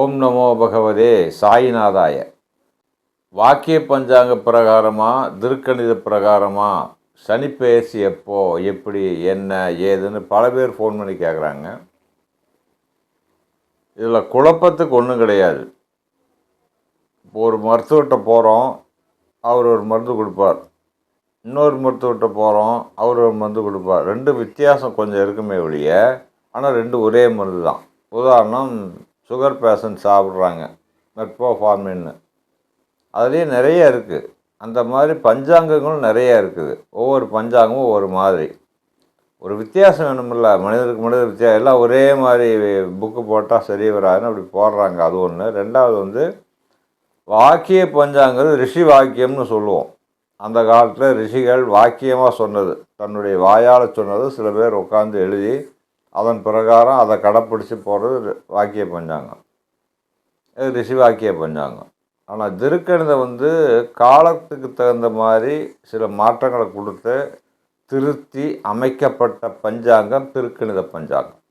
ஓம் நமோ பகவதே சாயிநாதாய. வாக்கிய பஞ்சாங்க பிரகாரமாக திருக்கணித பிரகாரமாக சனிப்பெயர்ச்சி எப்போ, எப்படி, என்ன, ஏதுன்னு பல பேர் ஃபோன் பண்ணி கேட்குறாங்க. இதில் குழப்பத்துக்கு ஒன்றும் கிடையாது. இப்போ ஒரு மருத்துவர்கிட்ட போகிறோம், அவர் ஒரு மருந்து கொடுப்பார். இன்னொரு மருத்துவர்கிட்ட போகிறோம், அவர் ஒரு மருந்து கொடுப்பார். ரெண்டு வித்தியாசம் கொஞ்சம் இருக்குமே ஒழிய, ஆனால் ரெண்டு ஒரே மருந்து தான். உதாரணம், சுகர் பேஷண்ட் சாப்பிட்றாங்க மெட்ஃபோர்மின்னு, அதுலேயே நிறைய இருக்குது. அந்த மாதிரி பஞ்சாங்கங்களும் நிறைய இருக்குது. ஒவ்வொரு பஞ்சாங்கமும் ஒவ்வொரு மாதிரி. ஒரு வித்தியாசம் வேணுமில்ல, மனிதருக்கு மனிதர் வித்தியாசம். எல்லாம் ஒரே மாதிரி புக்கு போட்டால் சரி வராதுன்னு அப்படி போடுறாங்க. அது ஒன்று. ரெண்டாவது வாக்கிய பஞ்சாங்கிறது ரிஷி வாக்கியம்னு சொல்லுவோம். அந்த காலத்தில் ரிஷிகள் வாக்கியமாக சொன்னது, தன்னுடைய வாயால் சொன்னது சில பேர் உட்காந்து எழுதி அதன் பிரகாரம் அதை கடைப்பிடிச்சி போகிறது வாக்கிய பஞ்சாங்கம். இது ரிஷி வாக்கிய பஞ்சாங்கம். ஆனால் திருக்கணிதம் காலத்துக்கு தகுந்த மாதிரி சில மாற்றங்களை கொடுத்து திருத்தி அமைக்கப்பட்ட பஞ்சாங்கம் திருக்கணித பஞ்சாங்கம்.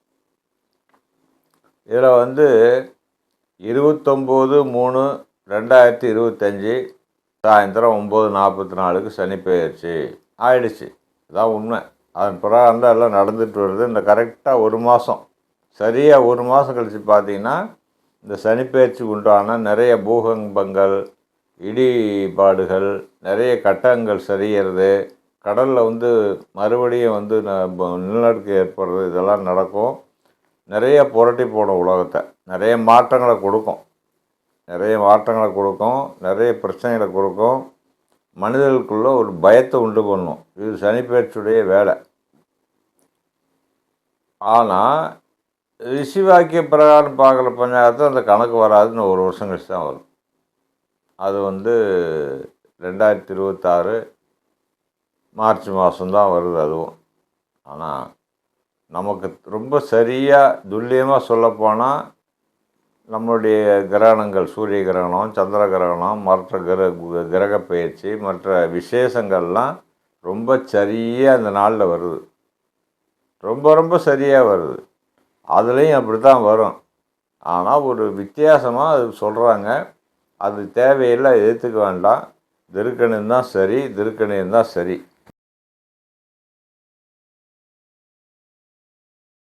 இதில் 29/3/2025 சாயந்தரம் 9:44 சனி பெயர்ச்சி ஆயிடுச்சு. இதான் உண்மை. அதன் பிரகாரம் தான் எல்லாம் நடந்துட்டு வருது. இந்த கரெக்டாக ஒரு மாதம், சரியாக ஒரு மாதம் கழித்து பார்த்தீங்கன்னா இந்த சனிப்பெயர்ச்சிக்கு உண்டான நிறைய பூகம்பங்கள், இடிபாடுகள், நிறைய கட்டங்கள் சரிகிறது, கடலில் மறுபடியும் நிலநடுக்கம் ஏற்படுறது, இதெல்லாம் நடக்கும். நிறைய புரட்டி போடும் உலகத்தை, நிறைய மாற்றங்களை கொடுக்கும், நிறைய பிரச்சனைகளை கொடுக்கும். மனிதர்களுக்குள்ள ஒரு பயத்தை உண்டு பண்ணும். இது சனிப்பெயர்ச்சியுடைய வேலை. ஆனால் ரிஷி வாக்கிய பிரகாரம் பார்க்குற பஞ்சாங்கத்தில் அந்த கணக்கு வராதுன்னு ஒரு வருஷம் கழிச்சு தான் வரும். அது 2026 மார்ச் மாதம்தான் வருது அதுவும். ஆனால் நமக்கு ரொம்ப சரியாக துல்லியமாக சொல்லப்போனால் நம்மளுடைய கிரகணங்கள், சூரிய கிரகணம், சந்திர கிரகணம், மற்ற கிரக பயிற்சி, மற்ற விசேஷங்கள்லாம் ரொம்ப சரியாக அந்த நாளில் வருது. ரொம்ப ரொம்ப சரியாக வருது. அதுலேயும் அப்படி தான் வரும். ஆனால் ஒரு வித்தியாசமாக அது சொல்கிறாங்க. அது தேவையில்லை, எதிர்த்துக்க வேண்டாம். திருக்கணிதம் தான் சரி, திருக்கணிதம் தான் சரி.